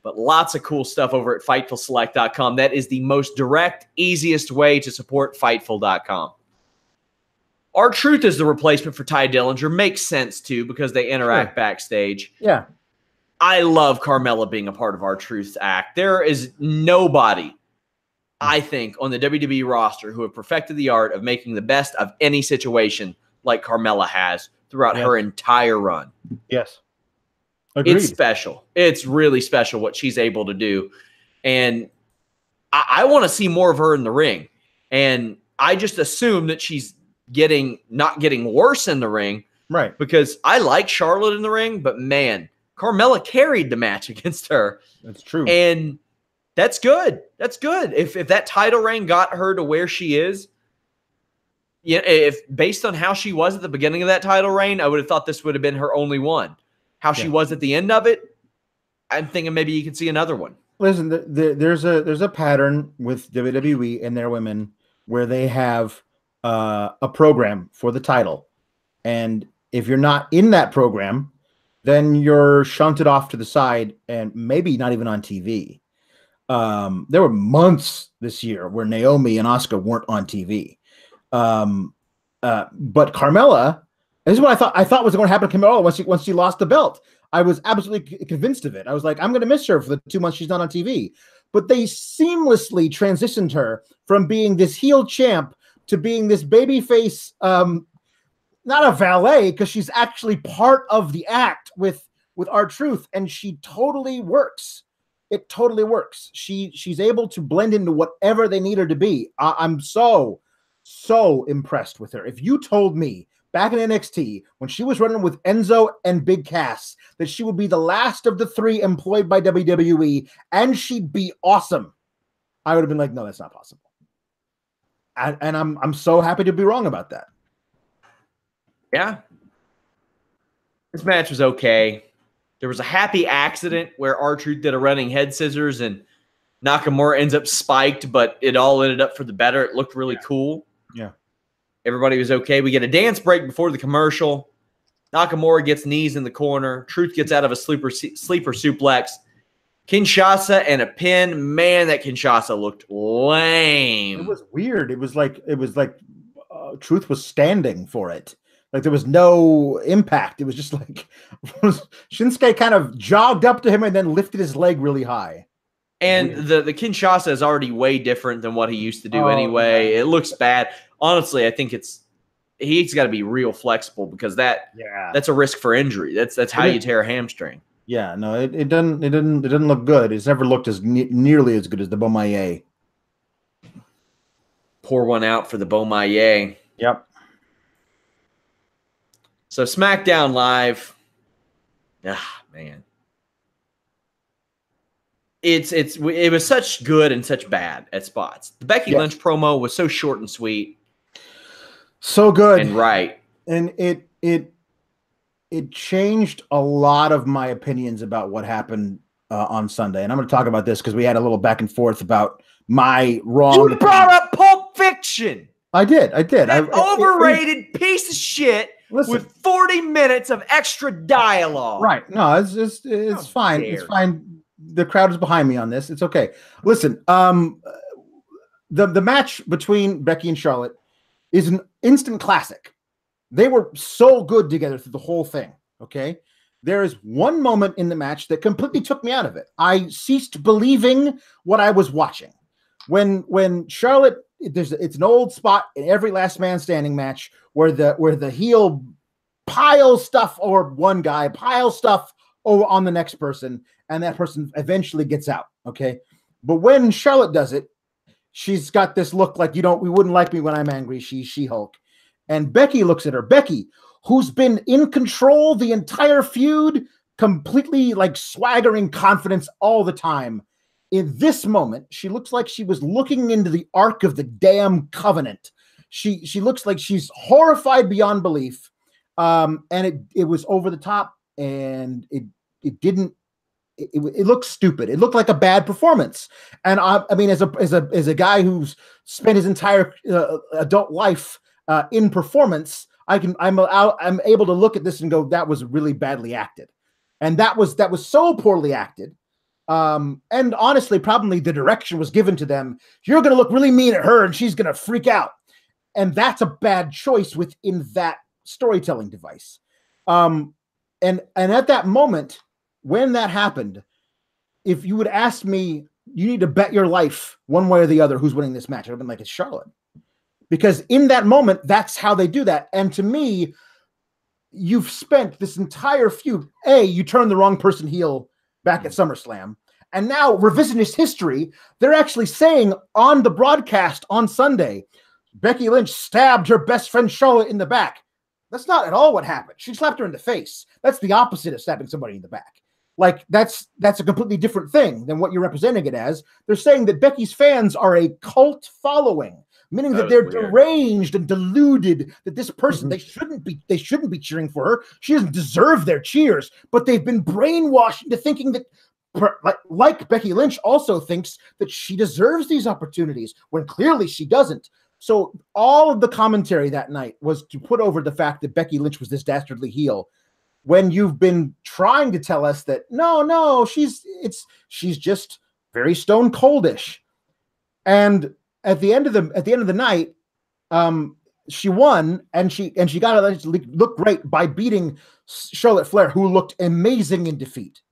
But lots of cool stuff over at FightfulSelect.com. That is the most direct, easiest way to support Fightful.com. R-Truth is the replacement for Ty Dillinger. Makes sense, too, because they interact backstage. Yeah. I love Carmella being a part of R-Truth's act. There is nobody, I think, on the WWE roster who have perfected the art of making the best of any situation like Carmella has throughout her entire run. Yes. Agreed. It's special. It's really special what she's able to do. And I want to see more of her in the ring. And I just assume that she's not getting worse in the ring. Right. Because I like Charlotte in the ring, but man, Carmella carried the match against her. That's true. And that's good. That's good. If that title reign got her to where she is, yeah, if based on how she was at the beginning of that title reign, I would have thought this would have been her only one. How she was at the end of it, I'm thinking maybe you could see another one. Listen, there's a pattern with WWE and their women where they have a program for the title, and if you're not in that program, then you're shunted off to the side and maybe not even on TV. There were months this year where Naomi and Asuka weren't on TV. But Carmella, this is what I thought was going to happen to Carmella once she lost the belt. I was absolutely convinced of it. I was like, I'm going to miss her for the 2 months she's not on TV. But they seamlessly transitioned her from being this heel champ to being this babyface, not a valet, because she's actually part of the act with R-Truth, and she totally works. It totally works. She's able to blend into whatever they need her to be. I'm so impressed with her. If you told me back in NXT when she was running with Enzo and Big Cass that she would be the last of the 3 employed by WWE and she'd be awesome, I would have been like, no, that's not possible. And I'm so happy to be wrong about that. Yeah. This match was okay. There was a happy accident where R-Truth did a running head scissors, and Nakamura ends up spiked, but it all ended up for the better. It looked really cool. Yeah. Everybody was okay. We get a dance break before the commercial. Nakamura gets knees in the corner. Truth gets out of a sleeper suplex. Kinshasa and a pin. Man, that Kinshasa looked lame. It was weird. It was like Truth was standing for it. Like there was no impact. It was just like Shinsuke kind of jogged up to him and then lifted his leg really high. And the Kinshasa is already way different than what he used to do anyway. Yeah. It looks bad. Honestly, I think he's got to be real flexible because that's a risk for injury. That's how you tear a hamstring. Yeah, no, it didn't look good. It's never looked as nearly as good as the Beaumaye. Pour one out for the Beaumaye. Yep. So SmackDown Live. Man. It was such good and such bad at spots. The Becky Lynch promo was so short and sweet. So good. And right. And it changed a lot of my opinions about what happened on Sunday. And I'm going to talk about this because we had a little back and forth about my wrong. You brought up Pulp Fiction. I did. That overrated piece of shit with 40 minutes of extra dialogue. Right. No, it's fine. It's fine. The crowd is behind me on this. It's okay. Listen, the match between Becky and Charlotte is an instant classic. They were so good together through the whole thing, okay? There is one moment in the match that completely took me out of it. I ceased believing what I was watching. When Charlotte, it's an old spot in every last man standing match where the heel piles stuff over one guy, piles stuff over on the next person, and that person eventually gets out, okay? But when Charlotte does it, she's got this look like, we wouldn't like me when I'm angry. She's She-Hulk. And Becky looks at her. Becky, who's been in control the entire feud, completely like swaggering confidence all the time. In this moment, she looks like she was looking into the Ark of the damn Covenant. She looks like she's horrified beyond belief. And it was over the top, and it looked stupid. It looked like a bad performance. And I mean, as a guy who's spent his entire adult life in performance, I'm able to look at this and go, that was really badly acted. And that was so poorly acted. And honestly, probably the direction was given to them. You're going to look really mean at her and she's going to freak out. And that's a bad choice within that storytelling device. And at that moment, when that happened, if you would ask me, you need to bet your life one way or the other who's winning this match, I've been like, it's Charlotte. Because in that moment, that's how they do that. And to me, you've spent this entire feud. You turned the wrong person heel back at SummerSlam. And now, revisionist history, they're actually saying on the broadcast on Sunday, Becky Lynch stabbed her best friend Charlotte in the back. That's not at all what happened. She slapped her in the face. That's the opposite of stabbing somebody in the back. Like, that's a completely different thing than what you're representing it as. They're saying that Becky's fans are a cult following, meaning that they're deranged and deluded, that this person, they shouldn't be cheering for her. She doesn't deserve their cheers, but they've been brainwashed into thinking that, like Becky Lynch also thinks that she deserves these opportunities when clearly she doesn't. So all of the commentary that night was to put over the fact that Becky Lynch was this dastardly heel, when you've been trying to tell us that no, she's just very stone coldish. And at the end of the night, she won, and she got to look great by beating Charlotte Flair, who looked amazing in defeat.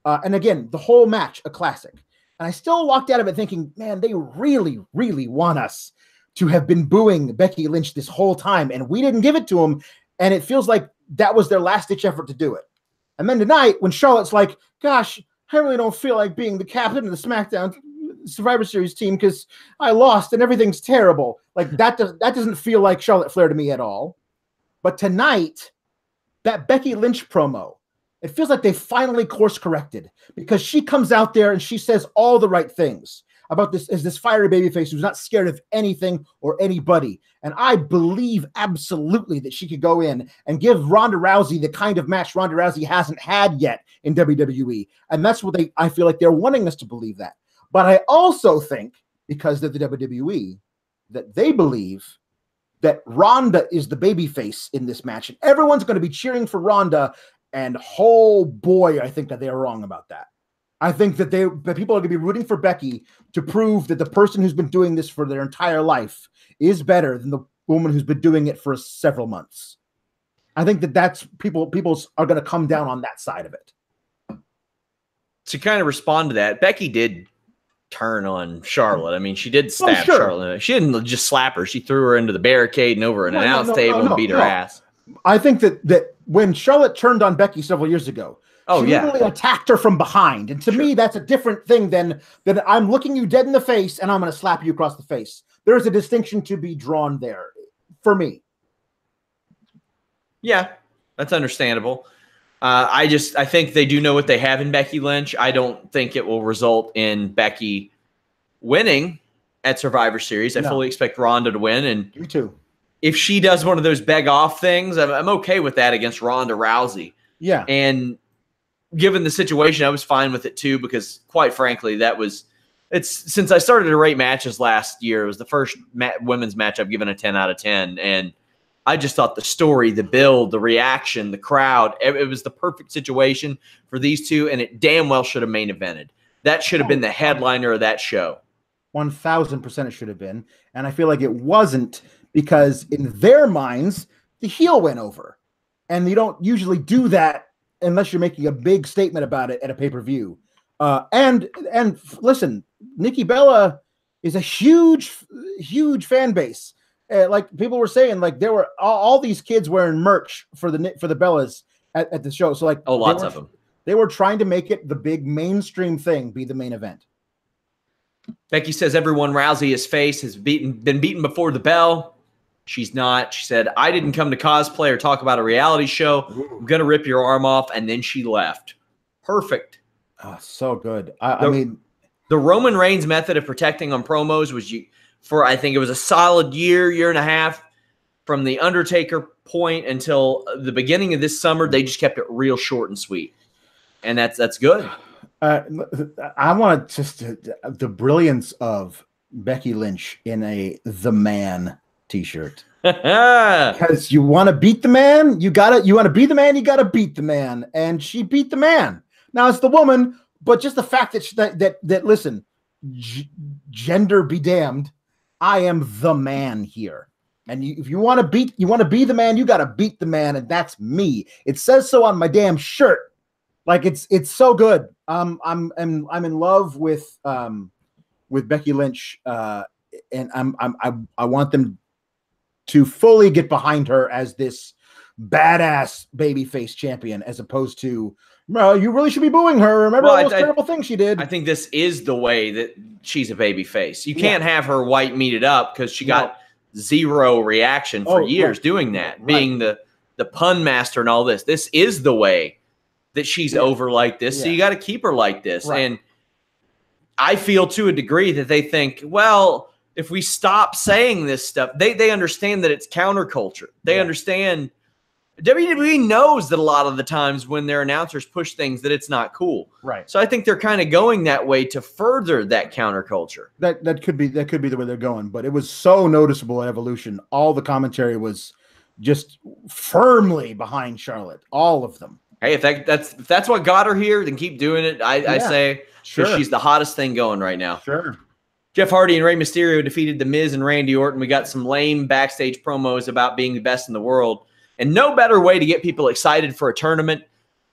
And again, the whole match, a classic. And I still walked out of it thinking, man, they really, really want us to have been booing Becky Lynch this whole time, and we didn't give it to them. And it feels like that was their last-ditch effort to do it. And then tonight, when Charlotte's like, gosh, I really don't feel like being the captain of the SmackDown Survivor Series team because I lost and everything's terrible. Like, that doesn't feel like Charlotte Flair to me at all. But tonight, that Becky Lynch promo, it feels like they finally course-corrected, because she comes out there and she says all the right things about this fiery babyface who's not scared of anything or anybody. And I believe absolutely that she could go in and give Ronda Rousey the kind of match Ronda Rousey hasn't had yet in WWE. And that's what I feel like they're wanting us to believe that. But I also think, because of the WWE, that they believe that Ronda is the babyface in this match, and everyone's going to be cheering for Ronda. And oh boy, I think that they are wrong about that. I think that people are going to be rooting for Becky to prove that the person who's been doing this for their entire life is better than the woman who's been doing it for several months. I think that that's people are going to come down on that side of it. To kind of respond to that, Becky did turn on Charlotte. I mean, she did stab Charlotte. She didn't just slap her. She threw her into the barricade and over an announce table and beat her ass. I think that when Charlotte turned on Becky several years ago, she literally attacked her from behind. And to me, that's a different thing than I'm looking you dead in the face and I'm going to slap you across the face. There is a distinction to be drawn there for me. Yeah, that's understandable. I think they do know what they have in Becky Lynch. I don't think it will result in Becky winning at Survivor Series. I fully expect Ronda to win. And me too. If she does one of those beg off things, I'm okay with that against Ronda Rousey. Yeah. And given the situation, I was fine with it too, because quite frankly, since I started to rate matches last year, it was the first women's match I've given a 10 out of 10. And I just thought the story, the build, the reaction, the crowd, it was the perfect situation for these two, and it damn well should have main evented. That should have been the headliner of that show. 1,000% it should have been. And I feel like it wasn't, because in their minds, the heel went over. And you don't usually do that unless you're making a big statement about it at a pay-per-view. And listen, Nikki Bella is a huge, huge fan base. Like people were saying, like there were all these kids wearing merch for the Bellas at the show. So like, lots of them. They were trying to make it the big mainstream thing, be the main event. Becky says everyone Rousey has faced has been beaten before the bell. She's not. She said, I didn't come to cosplay or talk about a reality show. I'm going to rip your arm off. And then she left. Perfect. Oh, so good. I mean, the Roman Reigns method of protecting on promos was I think it was a solid year and a half from the Undertaker point until the beginning of this summer. They just kept it real short and sweet. And that's good. I want the brilliance of Becky Lynch in The Man t-shirt. Because you want to beat the man, you want to be the man, you got to beat the man. And she beat the man. Now it's the woman, but just the fact that listen, gender be damned, I am the man here. And if you want to be the man, you got to beat the man, and that's me. It says so on my damn shirt. Like it's so good. I'm in love with Becky Lynch, and I want them to fully get behind her as this badass babyface champion, as opposed to, well, you really should be booing her. Remember all those terrible things she did. I think this is the way that she's a babyface. You can't have her white meated up, because she got zero reaction for years doing that, being the pun master and all this. This is the way that she's over like this. So you got to keep her like this. Right. And I feel to a degree that they think, well, if we stop saying this stuff, they understand that it's counterculture. They understand WWE knows that a lot of the times when their announcers push things that it's not cool. Right. So I think they're kind of going that way to further that counterculture. That could be the way they're going, but it was so noticeable at Evolution. All the commentary was just firmly behind Charlotte. All of them. Hey, if that's what got her here, then keep doing it. I say she's the hottest thing going right now. Sure. Jeff Hardy and Rey Mysterio defeated The Miz and Randy Orton. We got some lame backstage promos about being the best in the world. And no better way to get people excited for a tournament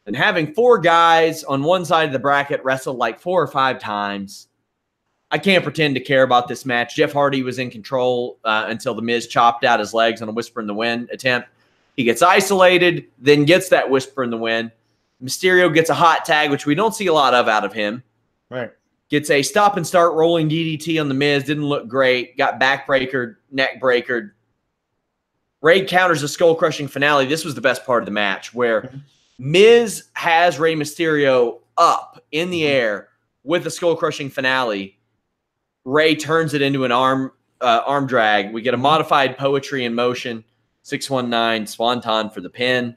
than having 4 guys on one side of the bracket wrestle like 4 or 5 times. I can't pretend to care about this match. Jeff Hardy was in control until The Miz chopped out his legs on a Whisper in the Wind attempt. He gets isolated, then gets that Whisper in the Wind. Mysterio gets a hot tag, which we don't see a lot of out of him. Right. Gets a stop and start rolling DDT on The Miz. Didn't look great. Got backbreaker, neck breaker. Ray counters a skull-crushing finale. This was the best part of the match, where Miz has Rey Mysterio up in the air with a skull-crushing finale. Ray turns it into an arm drag. We get a modified poetry in motion. 619 Swanton for the pin.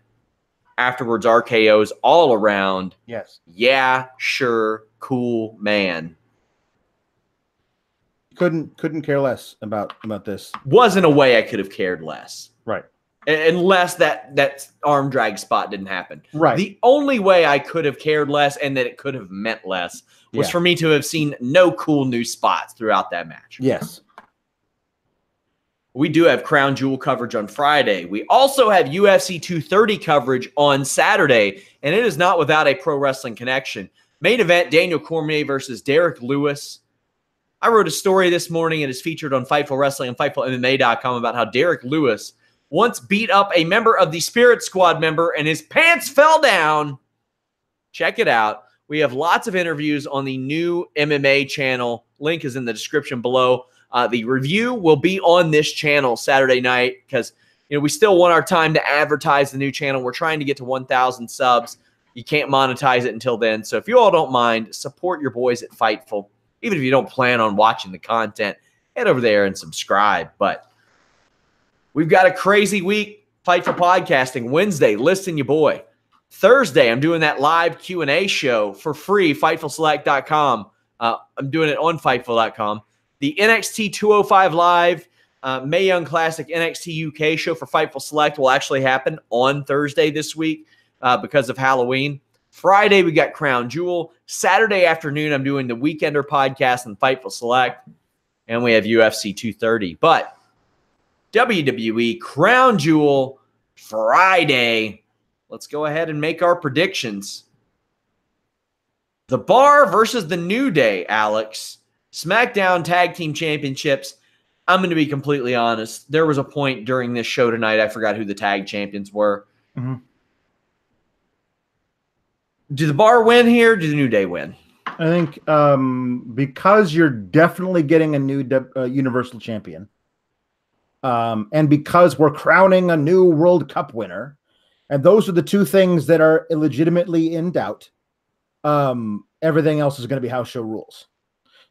Afterwards, RKO's all around. Yes. Yeah, sure, cool, man. couldn't care less about this. Wasn't a way I could have cared less. Right. Unless that arm drag spot didn't happen. Right. The only way I could have cared less and that it could have meant less was for me to have seen no cool new spots throughout that match. Yes. We do have Crown Jewel coverage on Friday. We also have UFC 230 coverage on Saturday, and it is not without a pro wrestling connection. Main event, Daniel Cormier versus Derek Lewis. I wrote a story this morning. It is featured on Fightful Wrestling and FightfulMMA.com about how Derek Lewis once beat up a member of the Spirit Squad member and his pants fell down. Check it out. We have lots of interviews on the new MMA channel. Link is in the description below. The review will be on this channel Saturday night because we still want our time to advertise the new channel. We're trying to get to 1,000 subs. You can't monetize it until then. So if you all don't mind, support your boys at Fightful. Even if you don't plan on watching the content, head over there and subscribe. But we've got a crazy week. Fightful podcasting Wednesday. Listen, your boy. Thursday, I'm doing that live Q&A show for free. FightfulSelect.com. I'm doing it on Fightful.com. The NXT 205 Live Mae Young Classic NXT UK show for Fightful Select will actually happen on Thursday this week because of Halloween. Friday, we got Crown Jewel. Saturday afternoon, I'm doing the Weekender podcast on Fightful Select. And we have UFC 230. But WWE Crown Jewel Friday. Let's go ahead and make our predictions. The Bar versus the New Day, Alex. SmackDown Tag Team Championships. I'm going to be completely honest. There was a point during this show tonight I forgot who the tag champions were. Mm-hmm. Do the Bar win here? Do the New Day win? I think because you're definitely getting a new Universal Champion, and because we're crowning a new World Cup winner, and those are the two things that are illegitimately in doubt, everything else is going to be house show rules.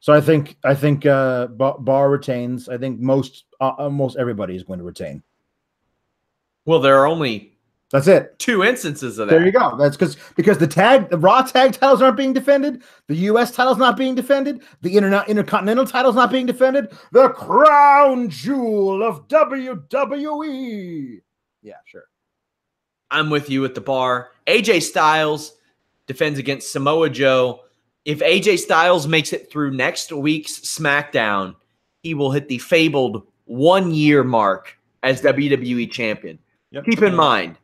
So I think Bar retains. I think almost everybody is going to retain. Well, there are only that's it. 2 instances of that. There you go. That's because the Raw tag titles aren't being defended, the US title's not being defended, the Intercontinental title's not being defended, the crown jewel of WWE. Yeah, sure. I'm with you at the Bar. AJ Styles defends against Samoa Joe. If AJ Styles makes it through next week's SmackDown, he will hit the fabled 1-year mark as WWE champion. Yep. Keep in mind,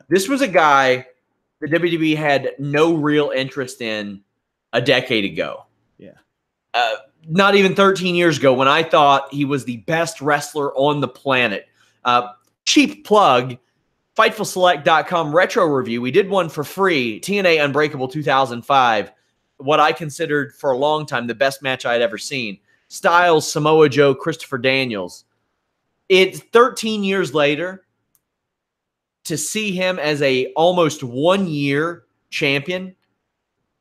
this was a guy that WWE had no real interest in a decade ago. Yeah. Not even 13 years ago when I thought he was the best wrestler on the planet. Cheap plug, FightfulSelect.com retro review. We did one for free, TNA Unbreakable 2005. What I considered for a long time the best match I had ever seen. Styles, Samoa Joe, Christopher Daniels. It's 13 years later to see him as a almost 1-year champion.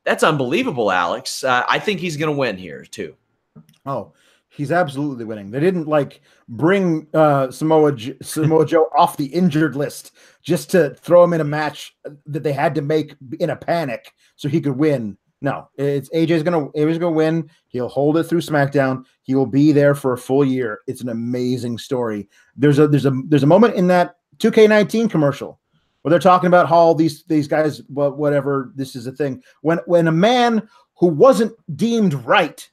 That's unbelievable, Alex. I think he's going to win here too. Oh, he's absolutely winning. They didn't bring Samoa Joe off the injured list just to throw him in a match that they had to make in a panic so he could win. No, it's AJ's gonna win. He'll hold it through SmackDown. He will be there for a full year. It's an amazing story. There's a moment in that 2K19 commercial where they're talking about how these guys, whatever, this is a thing. When a man who wasn't deemed right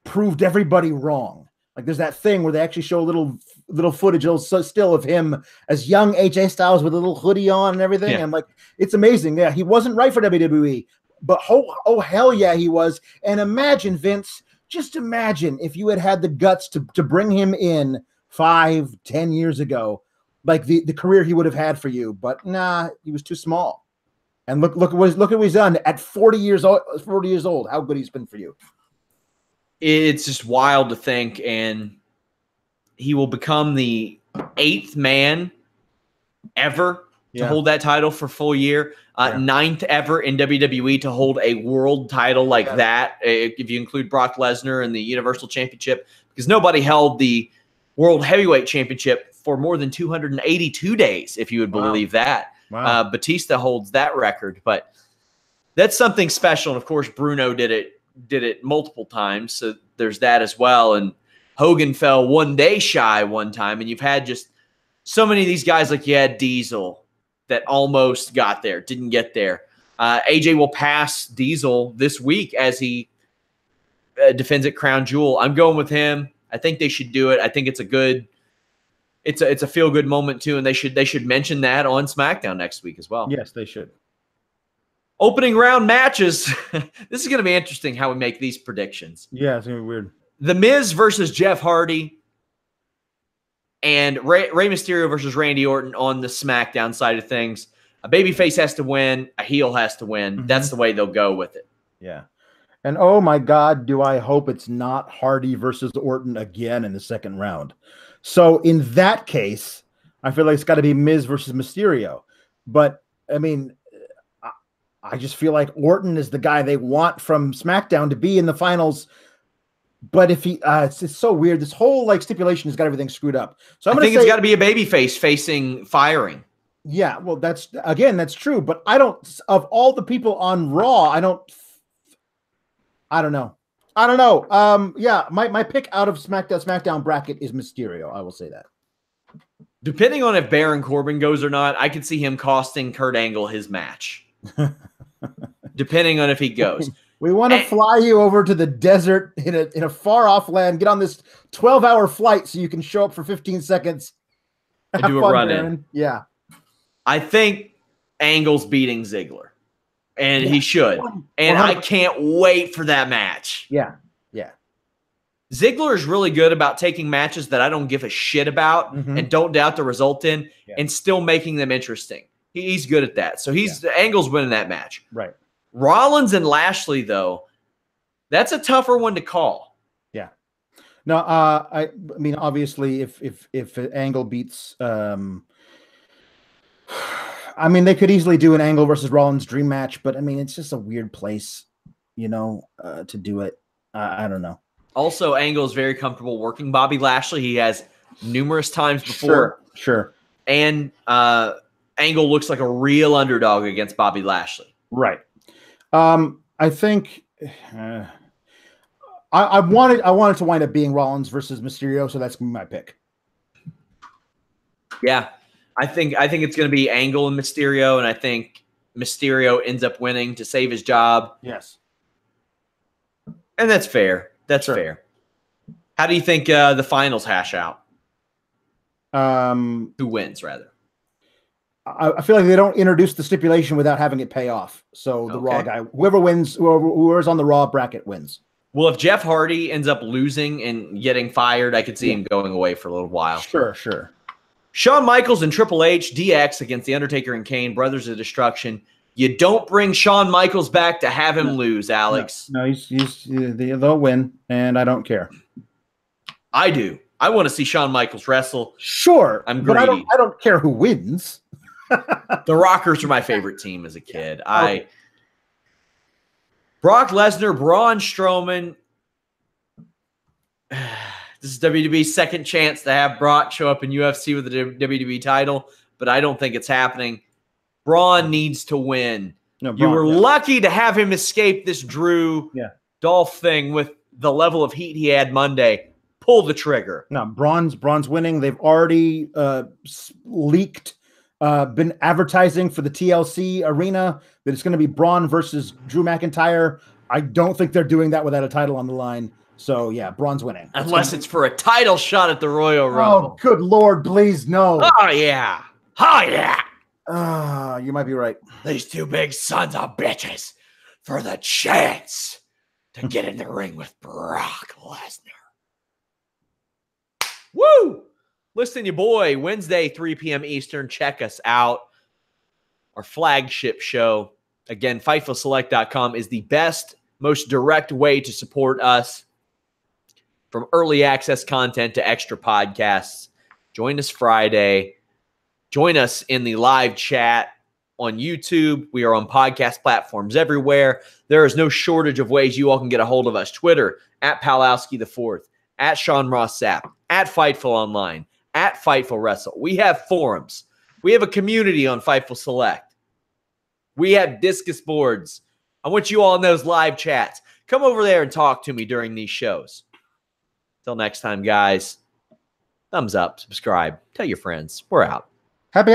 proved everybody wrong. Like there's that thing where they actually show a little footage, still of him as young AJ Styles with a little hoodie on and everything. Yeah. And it's amazing. Yeah, he wasn't right for WWE. But oh hell yeah, he was. And imagine, Vince, just imagine if you had the guts to bring him in 5-10 years ago, the career he would have had for you. But nah, he was too small. And look at what he's done at 40 years old. How good he's been for you. It's just wild to think, and he will become the 8th man ever to hold that title for full year. 9th ever in WWE to hold a world title like that, if you include Brock Lesnar and the Universal Championship, because nobody held the World Heavyweight Championship for more than 282 days, if you would believe that. Wow. Batista holds that record, but that's something special. And of course, Bruno did it multiple times, so there's that as well. And Hogan fell one day shy one time, and you've had just so many of these guys, like you had Diesel that almost got there, didn't get there. AJ will pass Diesel this week as he defends at Crown Jewel. I'm going with him. I think they should do it. I think it's a feel good moment too, and they should mention that on SmackDown next week as well. Yes, they should. Opening round matches. This is going to be interesting how we make these predictions. Yeah, it's going to be weird. The Miz versus Jeff Hardy and Rey Mysterio versus Randy Orton on the SmackDown side of things. A babyface has to win. A heel has to win. Mm-hmm. That's the way they'll go with it. Yeah. And oh my God, do I hope it's not Hardy versus Orton again in the second round. So in that case, I feel like it's got to be Miz versus Mysterio. But, I mean, I just feel like Orton is the guy they want from SmackDown to be in the finals. But if he, it's so weird. This whole stipulation has got everything screwed up. So I think it's got to be a babyface facing firing. Yeah, well, that's true. But I don't. Of all the people on Raw, I don't know. Yeah, my pick out of SmackDown bracket is Mysterio. I will say that. Depending on if Baron Corbin goes or not, I could see him costing Kurt Angle his match. Depending on if he goes. We want to fly you over to the desert in a far off land, get on this 12-hour flight so you can show up for 15 seconds. And do a run-in. Yeah. I think Angle's beating Ziggler. And he should. And I can't wait for that match. Yeah. Yeah. Ziggler is really good about taking matches that I don't give a shit about and don't doubt the result in and still making them interesting. He's good at that. So Angle's winning that match. Right. Rollins and Lashley, though, that's a tougher one to call. Yeah. No, I mean, obviously, if Angle beats, I mean, they could easily do an Angle versus Rollins dream match, but I mean, it's just a weird place, to do it. I don't know. Also, Angle is very comfortable working Bobby Lashley. He has numerous times before. Sure. And Angle looks like a real underdog against Bobby Lashley. Right. I think I wanted to wind up being Rollins versus Mysterio, so that's my pick. Yeah, I think it's going to be Angle and Mysterio, and I think Mysterio ends up winning to save his job. Yes, and that's fair. That's fair. How do you think the finals hash out? Who wins, rather? I feel like they don't introduce the stipulation without having it pay off. So the Raw guy, whoever wins, whoever's on the Raw bracket wins. Well, if Jeff Hardy ends up losing and getting fired, I could see him going away for a little while. Sure. Shawn Michaels and Triple H, DX against The Undertaker and Kane, Brothers of Destruction. You don't bring Shawn Michaels back to have him lose, Alex. No, they'll win, and I don't care. I do. I want to see Shawn Michaels wrestle. Sure, I'm greedy. But I don't care who wins. The Rockers are my favorite team as a kid. Brock Lesnar, Braun Strowman. This is WWE's second chance to have Brock show up in UFC with the WWE title, but I don't think it's happening. Braun needs to win. No, you were lucky to have him escape this Drew Dolph thing with the level of heat he had Monday. Pull the trigger. No, Braun's winning. They've already leaked. Been advertising for the TLC arena that it's going to be Braun versus Drew McIntyre. I don't think they're doing that without a title on the line. So, yeah, Braun's winning. Unless it's for a title shot at the Royal Rumble. Oh, good Lord, please, no. Oh, yeah. Oh, yeah. You might be right. These two big sons of bitches for the chance to get in the ring with Brock Lesnar. Woo! Listen, your boy, Wednesday, 3 p.m. Eastern. Check us out. Our flagship show. Again, FightfulSelect.com is the best, most direct way to support us. From early access content to extra podcasts. Join us Friday. Join us in the live chat on YouTube. We are on podcast platforms everywhere. There is no shortage of ways you all can get a hold of us. Twitter, at Pawlowski the Fourth, at Sean Ross Sapp, at Fightful Online, at Fightful Wrestle. We have forums. We have a community on Fightful Select. We have discus boards. I want you all in those live chats. Come over there and talk to me during these shows. Till next time, guys. Thumbs up, subscribe, tell your friends. We're out. Happy